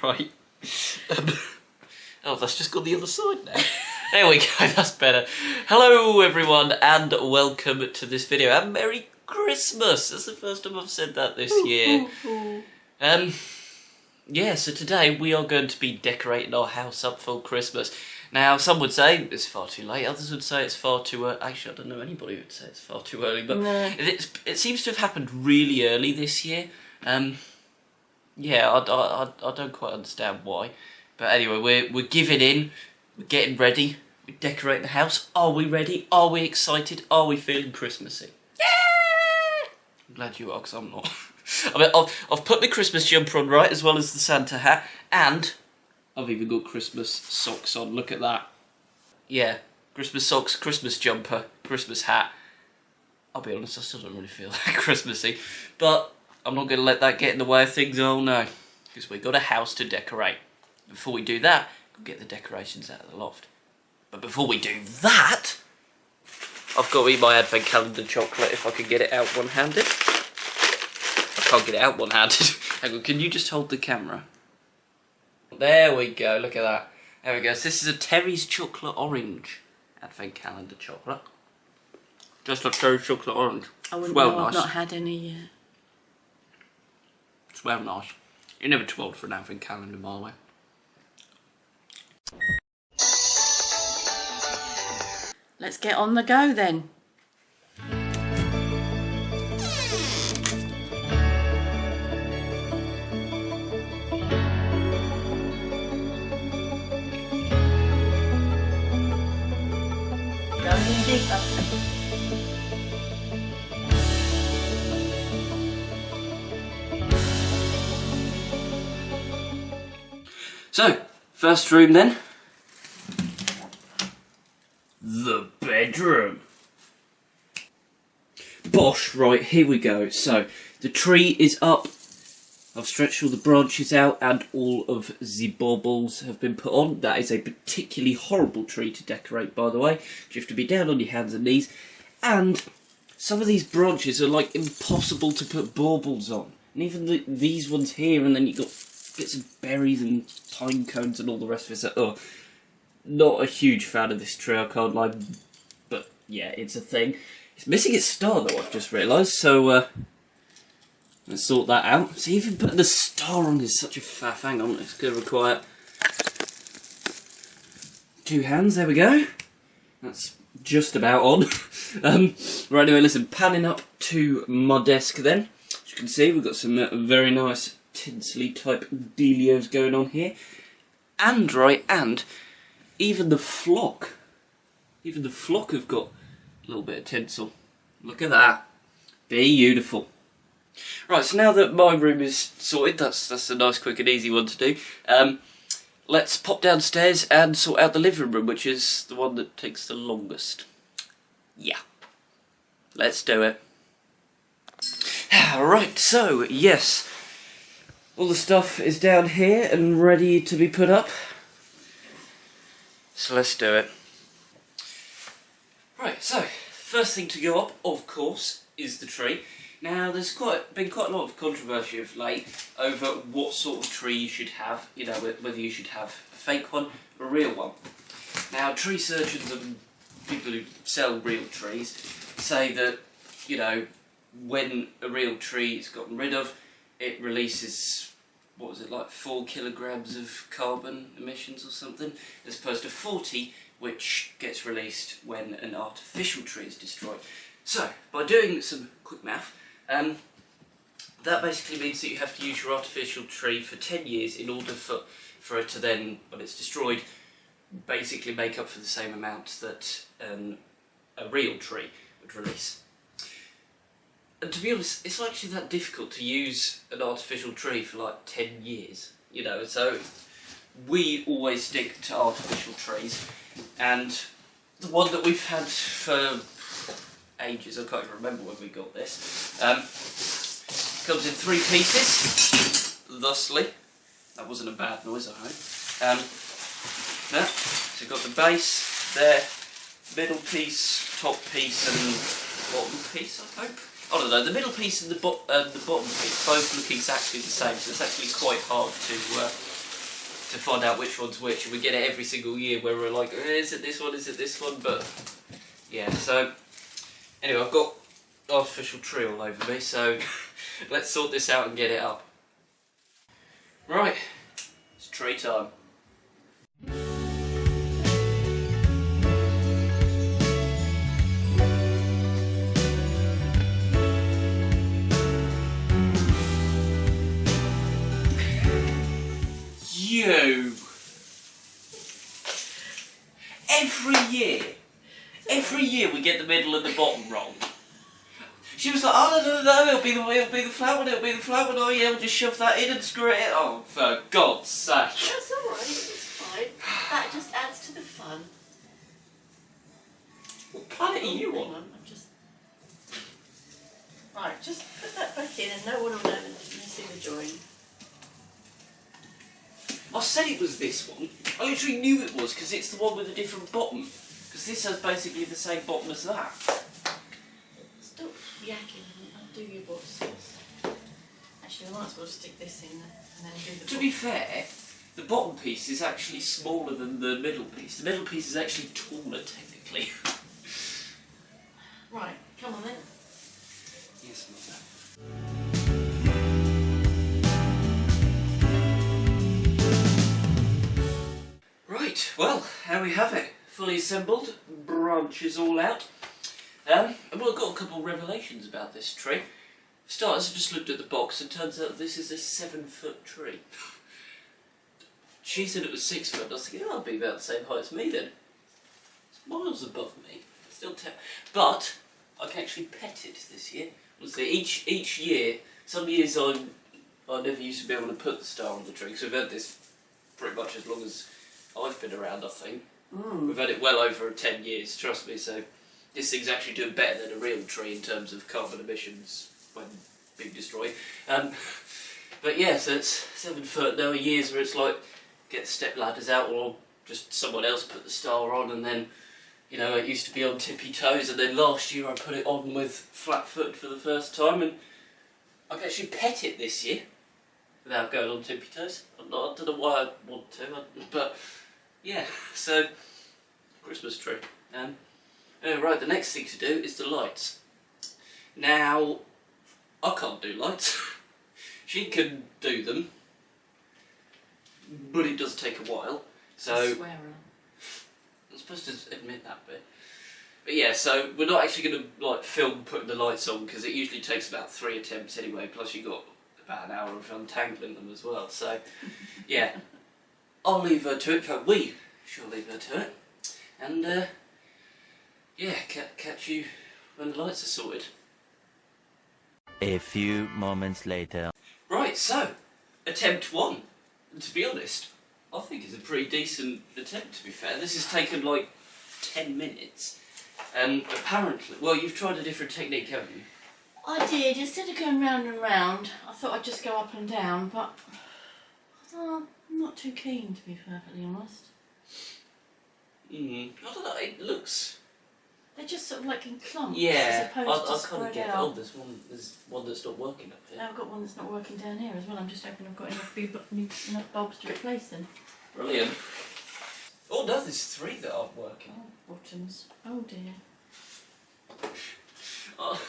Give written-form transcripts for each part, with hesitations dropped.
Right. Oh, that's just gone the other side now. There we go, that's better. Hello everyone and welcome to this video and Merry Christmas! That's the first time I've said that this year. Yeah, so today we are going to be decorating our house up for Christmas. Now, some would say it's far too late, others would say it's far too early. Actually, I don't know anybody who would say it's far too early, but no. It seems to have happened really early this year. Yeah, I don't quite understand why. But anyway, we're giving in, we're getting ready, we're decorating the house. Are we ready? Are we excited? Are we feeling Christmassy? Yeah! I'm glad you are, because I'm not. I mean, I've put the Christmas jumper on, right, as well as the Santa hat, and I've even got Christmas socks on. Look at that. Yeah, Christmas socks, Christmas jumper, Christmas hat. I'll be honest, I still don't really feel that Christmassy, but I'm not going to let that get in the way of things. Oh no, because we've got a house to decorate. Before we do that, we'll get the decorations out of the loft. But before we do that, I've got to eat my advent calendar chocolate if I can get it out one-handed. I can't get it out one-handed. Hang on, can you just hold the camera? There we go, look at that. There we go, so this is a Terry's Chocolate Orange advent calendar chocolate. Just like Terry's Chocolate Orange. I wouldn't know, nice. I've not had any yet. It's well nice. You're never too old for an advent calendar, by the way. Let's get on the go then. Going deeper. So, first room then. The bedroom. Bosh, right, here we go. So, the tree is up. I've stretched all the branches out and all of the baubles have been put on. That is a particularly horrible tree to decorate, by the way. You have to be down on your hands and knees. And some of these branches are like impossible to put baubles on. And even these ones here, and then you've got bits of berries and pine cones and all the rest of it. So, oh, not a huge fan of this tree, I can't lie. But yeah, it's a thing. It's missing its star though, I've just realised. So let's sort that out. So even putting the star on is such a faff. Hang on, it's going to require 2 hands. There we go. That's just about on. Right, anyway, listen, panning up to my desk then. As you can see, we've got some very nice tinsely type dealios going on here. And right, and even the flock have got a little bit of tinsel. Look at that. Beautiful. Right, so now that my room is sorted, that's a nice, quick and easy one to do. Let's pop downstairs and sort out the living room, which is the one that takes the longest. Yeah. Let's do it. Right, so, yes. All the stuff is down here and ready to be put up. So let's do it. Right, so, first thing to go up, of course, is the tree. Now, there's been quite a lot of controversy of late over what sort of tree you should have, you know, whether you should have a fake one or a real one. Now, tree surgeons and people who sell real trees say that, you know, when a real tree is gotten rid of, it releases, what was it, like 4 kilograms of carbon emissions or something, as opposed to 40, which gets released when an artificial tree is destroyed. So, by doing some quick math, that basically means that you have to use your artificial tree for 10 years in order for it to then, when it's destroyed, basically make up for the same amount that a real tree would release. And to be honest, it's actually that difficult to use an artificial tree for like 10 years, you know, so we always stick to artificial trees, and the one that we've had for ages, I can't even remember when we got this, comes in 3 pieces, thusly. That wasn't a bad noise, I hope. Yeah, so you've got the base there, middle piece, top piece and bottom piece, I hope. I don't know, the middle piece and the bottom piece both look exactly the same, so it's actually quite hard to find out which one's which, and we get it every single year where we're like, is it this one, is it this one? But yeah, so anyway, I've got artificial tree all over me, so let's sort this out and get it up. Right, it's tree time. You! Every year we get the middle and the bottom wrong. She was like, oh no, it'll be the flat one, oh yeah, we'll just shove that in and screw it in. Oh, for God's sake. That's alright, it's fine. That just adds to the fun. What planet are you on? I'm just... Right, just put that back in and no one will know that you see the join. I said it was this one. I literally knew it was because it's the one with a different bottom. Because this has basically the same bottom as that. Stop yakking and I'll do your bosses. Actually, I might as well stick this in and then do the bottom. To be fair, the bottom piece is actually smaller than the middle piece. The middle piece is actually taller, technically. Right, come on then. Yes, Mother. Right, well, here we have it. Fully assembled, branches all out. And we've got a couple of revelations about this tree. For starters, I just looked at the box and turns out this is a 7-foot tree. She said it was 6 foot, and I was thinking, oh, it'll be about the same height as me then. It's miles above me. Still but I can actually pet it this year. Honestly, each year, some years I never used to be able to put the star on the tree, because we've had this pretty much as long as I've been around, I think. We've had it well over 10 years, trust me, so this thing's actually doing better than a real tree in terms of carbon emissions when being destroyed. But yeah, so it's 7 foot. There are years where it's like, get the step ladders out, or just someone else put the star on, and then, you know, it used to be on tippy toes, and then last year I put it on with flat foot for the first time, and I can actually pet it this year without going on tippy toes. I don't know why I want to, but yeah, so Christmas tree. Right, the next thing to do is the lights. Now, I can't do lights. She can do them, but it does take a while. So I swear I'm supposed to admit that bit. But yeah, so we're not actually going to like film putting the lights on, because it usually takes about 3 attempts anyway. Plus you got about an hour of untangling them as well. So yeah, I'll leave her to it. In fact, we shall leave her to it. And yeah, catch you when the lights are sorted. A few moments later. Right, so attempt 1. And to be honest, I think it's a pretty decent attempt, to be fair. This has taken like 10 minutes. And apparently, well, you've tried a different technique, haven't you? I did. Instead of going round and round, I thought I'd just go up and down, but I'm not too keen, to be perfectly honest. I don't know, it looks... They're just sort of like in clumps, yeah, as opposed to I spread kind of get out. oh, there's one that's not working up here. Now I've got one that's not working down here as well. I'm just hoping I've got enough bulbs to replace them. Brilliant. Oh no, there's 3 that aren't working. Oh, bottoms. Oh dear. Oh.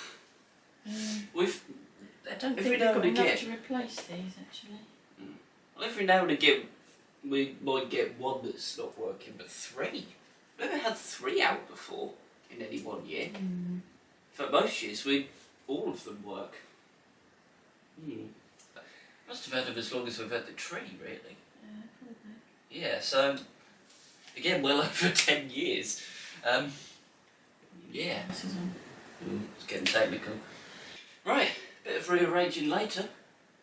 I don't every think now we've got and enough again, to replace these, actually. well, every now and again we might get one that's not working, but 3. We've never had 3 out before in any one year. For most years, all of them work. Must have had them as long as we've had the tree, really. Yeah, probably. Yeah, so again, well over 10 years. Yeah. This is on. It's getting technical. Right, bit of rearranging later,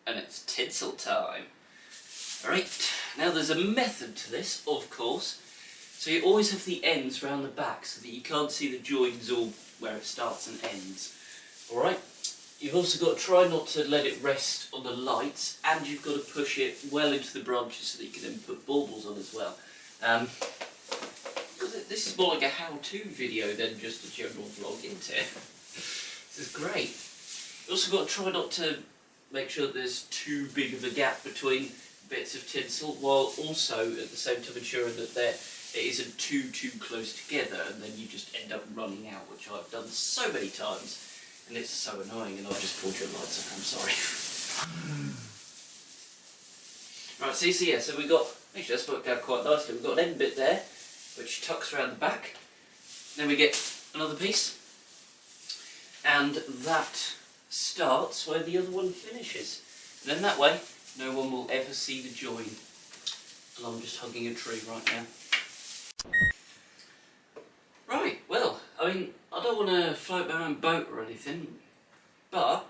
and it's tinsel time. Right, now there's a method to this, of course. So you always have the ends round the back so that you can't see the joins or where it starts and ends. Alright, you've also got to try not to let it rest on the lights, and you've got to push it well into the branches so that you can then put baubles on as well. This is more like a how-to video than just a general vlog, isn't it? This is great. You've also got to try not to make sure that there's too big of a gap between bits of tinsel, while also at the same time ensuring that it isn't too close together, and then you just end up running out, which I've done so many times, and it's so annoying. And I've just pulled your lights up. I'm sorry. Right, so we got, actually that's worked out quite nicely. We've got an end bit there, which tucks around the back. Then we get another piece, and that starts where the other one finishes. And then that way, no one will ever see the join. And I'm just hugging a tree right now. Right, well, I mean, I don't want to float my own boat or anything, but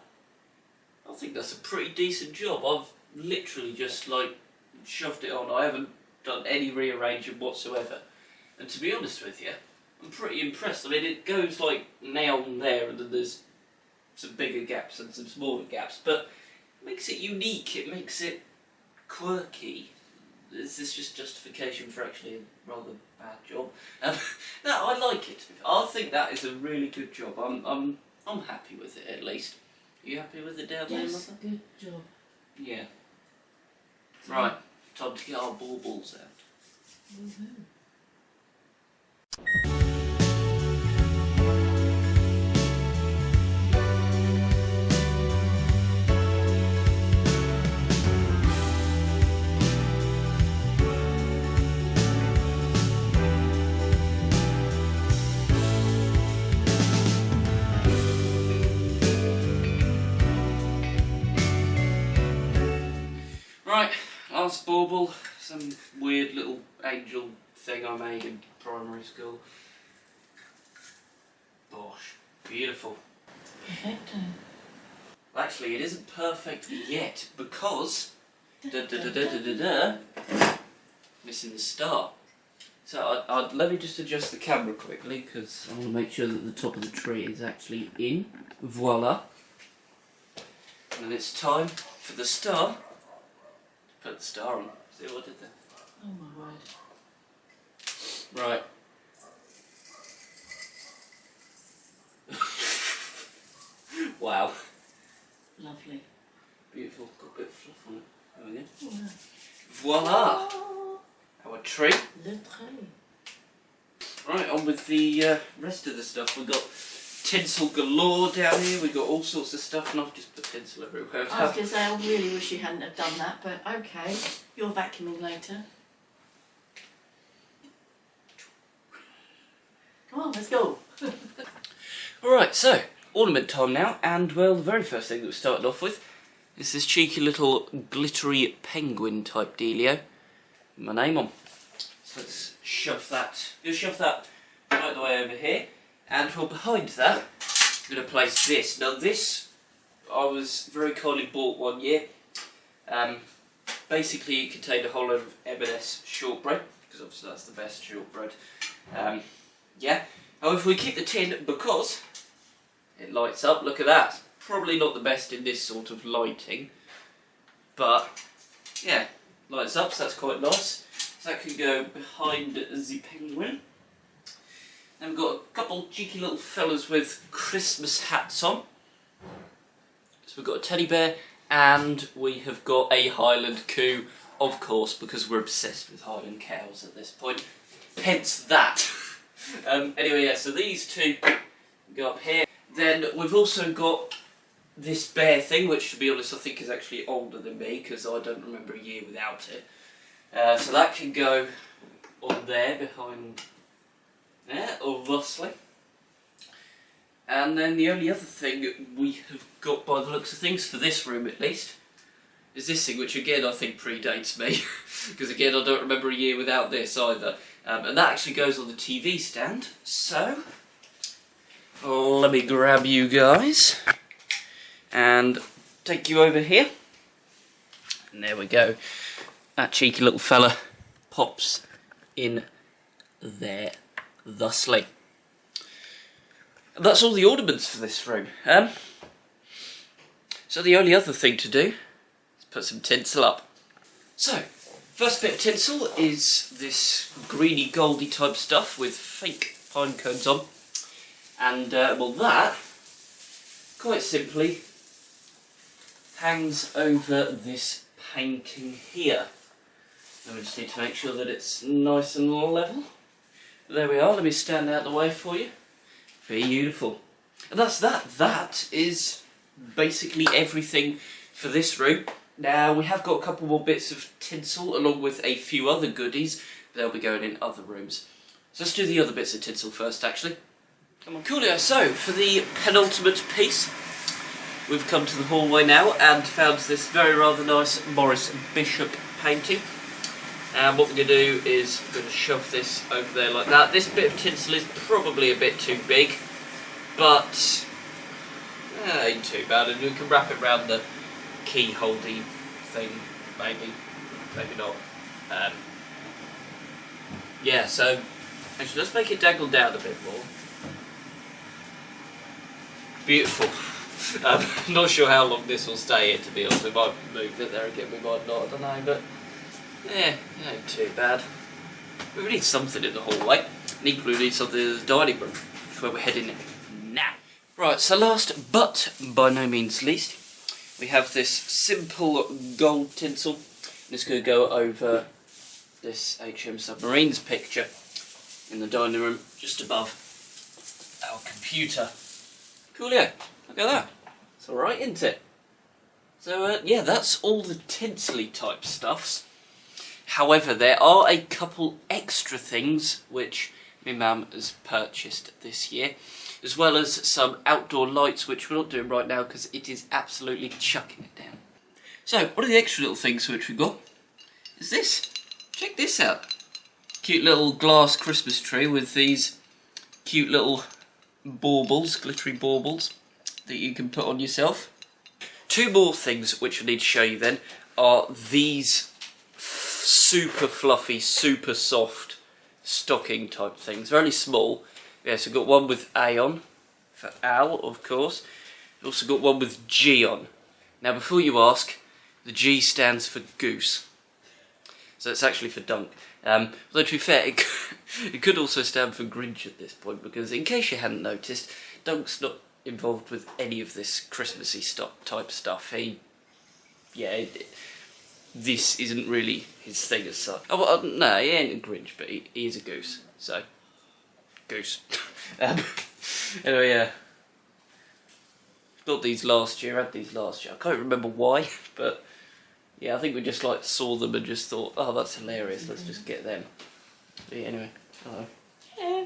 I think that's a pretty decent job. I've literally just like shoved it on. I haven't done any rearranging whatsoever. And to be honest with you, I'm pretty impressed. I mean, it goes like now and there, and then there's some bigger gaps and some smaller gaps, but it makes it unique, it makes it quirky. Is this just justification for actually a rather bad job? No, I like it. I think that is a really good job. I'm happy with it, at least. Are you happy with it down there, Yes, Mother? good job. Yeah. Right, time to get our baubles out. Woohoo. Right, last bauble, some weird little angel thing I made in primary school. Bosh, beautiful. Perfecto. Well, actually, it isn't perfect yet because missing the star. So let me just adjust the camera quickly because I want to make sure that the top of the tree is actually in. Voila. And then it's time for the star. Put the star on. See what I did there? Oh my word. Right. Wow. Lovely. Beautiful. Got a bit of fluff on it. There we go. Yeah. Voila! Oh, Our tree. le trait. Right, on with the rest of the stuff. We've got tinsel galore down here. We've got all sorts of stuff, and I've just put tinsel everywhere. I was going to say, I really wish you hadn't have done that, but okay. You're vacuuming later. Come on, let's go. Alright, so, ornament time now, and well, the very first thing that we started off with is this cheeky little glittery penguin type dealio with my name on. So let's shove that right the way over here, and from behind that I'm going to place this. Now this I was very kindly bought one year. Basically it contained a whole load of M&S shortbread, because obviously that's the best shortbread. Yeah, however we keep the tin because it lights up. Look at that. Probably not the best in this sort of lighting, but yeah, lights up, so that's quite nice. So that can go behind the penguin. Then we've got a couple cheeky little fellas with Christmas hats on. So we've got a teddy bear, and we have got a Highland coo, of course, because we're obsessed with Highland cows at this point. Hence that. Anyway, yeah, so these two go up here. Then we've also got this bear thing, which to be honest I think is actually older than me, because I don't remember a year without it. So that can go on there, behind there, obviously. And then the only other thing we have got, by the looks of things, for this room at least, is this thing, which again I think predates me, because again I don't remember a year without this either. And that actually goes on the TV stand, so let me grab you guys and take you over here. And there we go. That cheeky little fella pops in there thusly. And that's all the ornaments for this room. So the only other thing to do is put some tinsel up. So, first bit of tinsel is this greeny goldy type stuff with fake pine cones on. And well, that quite simply hangs over this painting here. And we just need to make sure that it's nice and level. There we are, let me stand out the way for you. Beautiful. And that's that. That is basically everything for this room. Now, we have got a couple more bits of tinsel along with a few other goodies. They'll be going in other rooms. So let's do the other bits of tinsel first, actually. Come on. Coolio. So, for the penultimate piece, we've come to the hallway now and found this very rather nice Morris Bishop painting. And what we're going to do is we're going to shove this over there like that. This bit of tinsel is probably a bit too big, but ain't too bad. And we can wrap it around the key-holdy thing, maybe not. Yeah, so actually let's make it dangle down a bit more. Beautiful. Not sure how long this will stay here, to be honest. We might move it there again, we might not, I don't know, but yeah, ain't too bad. We need something in the hallway, and equally we need something in the dining room. That's where we're heading now. Right, so last but by no means least, we have this simple gold tinsel. And it's going to go over this HM Submarines picture in the dining room, just above our computer. Coolio, look at that. It's alright, isn't it? So yeah, that's all the tinsely type stuffs. However, there are a couple extra things which my mum has purchased this year, as well as some outdoor lights which we're not doing right now because it is absolutely chucking it down. So, one of the extra little things which we got is this. Check this out. Cute little glass Christmas tree with these cute little baubles, glittery baubles, that you can put on yourself. Two more things which I need to show you then are these super fluffy, super soft stocking type things. They're only small. Yeah, so we've got one with A on, for owl of course. We've also got one with G on. Now before you ask, the G stands for goose. So it's actually for dunk. Although to be fair, it could also stand for Grinch at this point, because in case you hadn't noticed, Dunk's not involved with any of this Christmassy type stuff. This isn't really his thing as such. Oh, well, no, he ain't a Grinch, but he is a goose. So, goose. Anyway, yeah. Got these last year, had these last year. I can't remember why, but yeah, I think we just like saw them and just thought, oh, that's hilarious, let's just get them. But yeah, anyway, hello. Yeah.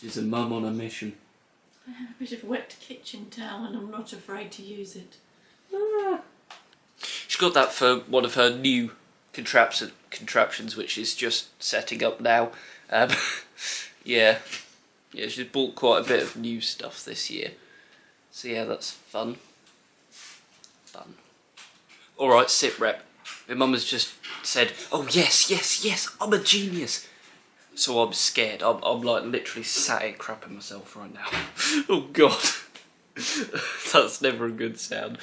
She's a mum on a mission. I have a bit of wet kitchen towel and I'm not afraid to use it. She's got that for one of her new contraptions, which is just setting up now. Yeah, she's bought quite a bit of new stuff this year. So yeah, that's fun. Alright, sit rep. My mum has just said, oh yes, I'm a genius. So I'm scared. I'm like literally sat here crapping myself right now. Oh god. That's never a good sound.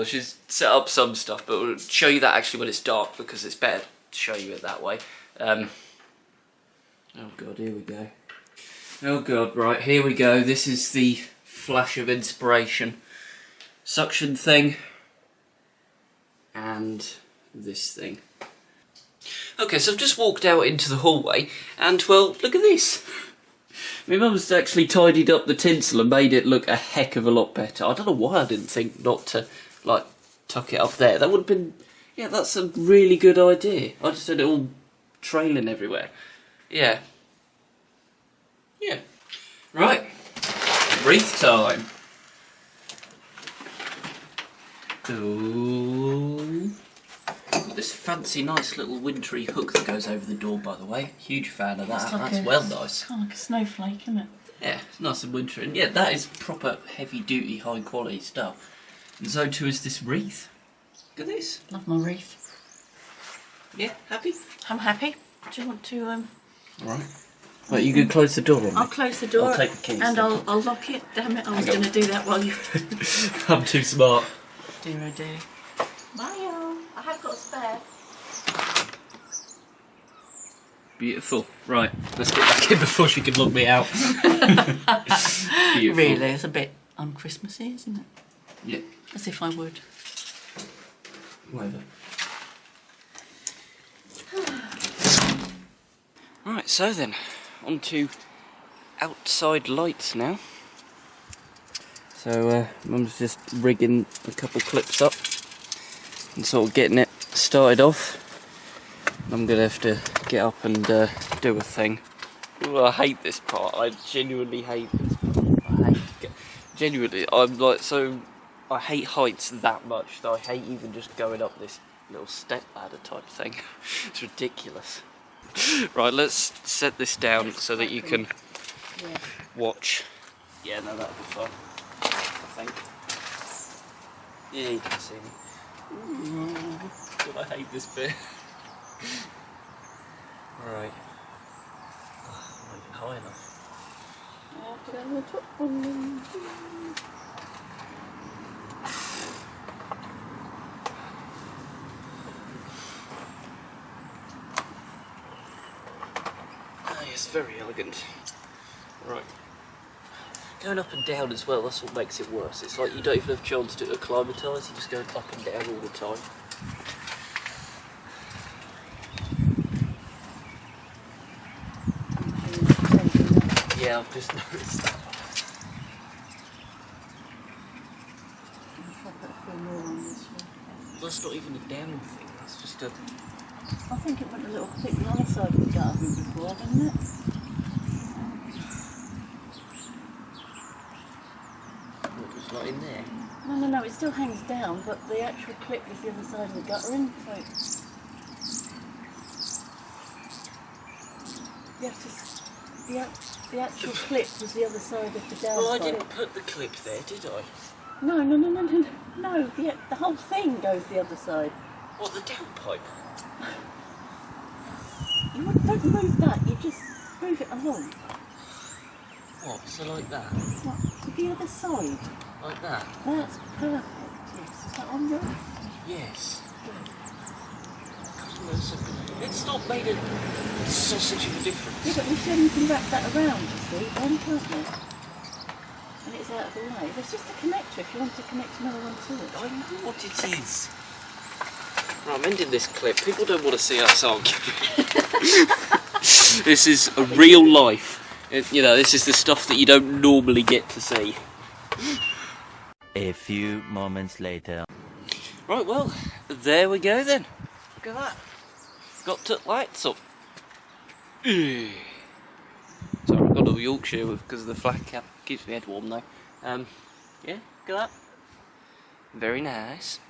She's set up some stuff, but we'll show you that actually when it's dark, because it's better to show you it that way. Oh god, here we go. Oh god, right, here we go. This is the flash of inspiration. Suction thing. And this thing. Okay, so I've just walked out into the hallway, and well, look at this. My mum's actually tidied up the tinsel and made it look a heck of a lot better. I don't know why I didn't think not to, like, tuck it up there. That would have been, yeah, that's a really good idea. I just had it all trailing everywhere. Yeah. Yeah. Right. Wreath time. Ooh. This fancy, nice little wintry hook that goes over the door, by the way. Huge fan of that. That's well nice. Kind of like a snowflake, isn't it? Yeah, it's nice and wintry. And yeah, that is proper heavy-duty, high-quality stuff. And so too is this wreath. Look at this. Love my wreath. Yeah, happy? I'm happy. Do you want to Alright. Right, you can close the door on me. I'll close the door. I'll take the keys. And then. I'll lock it. Damn it, I was going to do that while you... I'm too smart. Dear oh dear. Bye y'all. I have got a spare. Beautiful. Right, let's get back in before she can lock me out. Beautiful. Really, it's a bit un-Christmassy, isn't it? Yeah. As if I would. Whatever. Right, so then, on to outside lights now. So Mum's just rigging a couple clips up and sort of getting it started off. I'm going to have to get up and do a thing. Ooh, I hate this part. I genuinely hate this part. Genuinely, I'm like, so I hate heights that much that I hate even just going up this little step ladder type thing. It's ridiculous. Right, let's set this down so that you can watch. Yeah, no, that'll be fun, I think. Yeah, you can see me. God, I hate this bit. Right. Oh, not even high enough. I have to go on the top one. Oh, yes, very elegant. Right. Going up and down as well, that's what makes it worse. It's like you don't even have a chance to acclimatise, you're just going up and down all the time. Yeah, I've just noticed that. That's not even a down thing, that's just a... I think it went a little thick the other side of the gutter before, didn't it? It's not in there. No, it still hangs down, but the actual clip is the other side of the guttering, so... You have to... The actual clip was the other side of the downside. Well, I didn't put the clip there, did I? No, the whole thing goes the other side. What, the downpipe? You don't move that, you just move it along. What, so like that? What, the other side? Like that? That's perfect, yes. Is that on there? Yes. It's not made a sausage of a difference. Yeah, but we can wrap that around, you see, then, can't we? And it's out of the way. There's just a connector if you want to connect another one to it. I know what it is. Right, I'm ending this clip. People don't want to see us argue. This is a real life. You know, this is the stuff that you don't normally get to see. A few moments later. Right, well, there we go then. Look at that. Got the lights up. Sorry, I've got all Yorkshire because of the flat cap. Keeps my head warm though. Yeah, look at that. Very nice.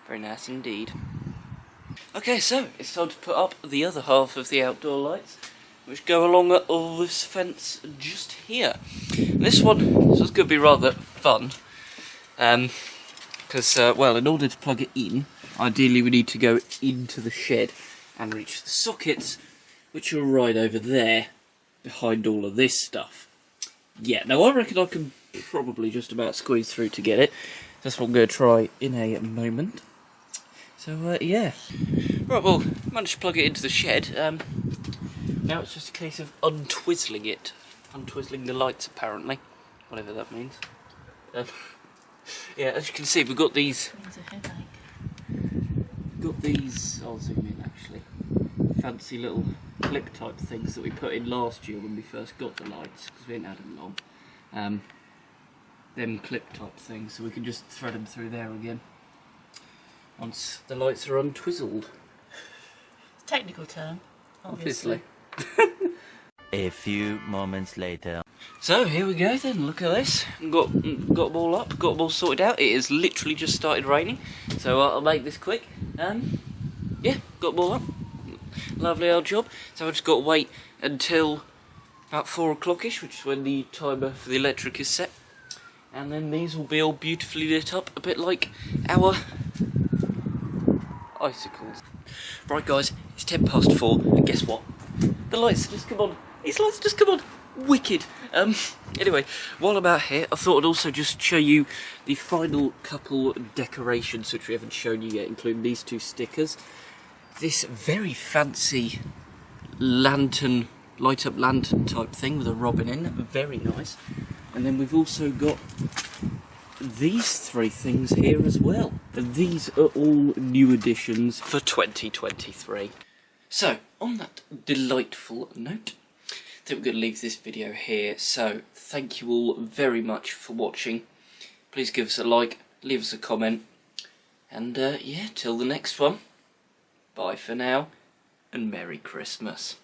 Very nice indeed. Okay, so it's time to put up the other half of the outdoor lights, which go along this fence just here. And this one is going to be rather fun. Because, well, in order to plug it in, ideally we need to go into the shed and reach the sockets, which are right over there, behind all of this stuff. Yeah, now I reckon I can probably just about squeeze through to get it. That's what I'm going to try in a moment. So, yeah. Right, well, managed to plug it into the shed. Now it's just a case of untwizzling it. Untwizzling the lights, apparently. Whatever that means. Yeah, as you can see, we've got these... I'll zoom in actually, fancy little clip type things that we put in last year when we first got the lights, because we didn't have them long. Them clip type things, so we can just thread them through there again once the lights are untwizzled. Technical term, Obviously. A few moments later. So here we go then, look at this. Got them all up, got them all sorted out. It has literally just started raining, so I'll make this quick. Yeah, got them all up. Lovely old job. So I've just got to wait until about 4 o'clock-ish, which is when the timer for the electric is set. And then these will be all beautifully lit up, a bit like our icicles. Right guys, it's 4:10, and guess what? The lights just come on. These lights just come on. Wicked. Anyway, while I'm out here, I thought I'd also just show you the final couple decorations which we haven't shown you yet, including these 2 stickers. This very fancy lantern, light up lantern type thing with a robin in, very nice. And then we've also got these 3 things here as well. And these are all new additions for 2023. So, on that delightful note, I think we're going to leave this video here. So, thank you all very much for watching. Please give us a like, leave us a comment, and yeah, till the next one, bye for now, and Merry Christmas.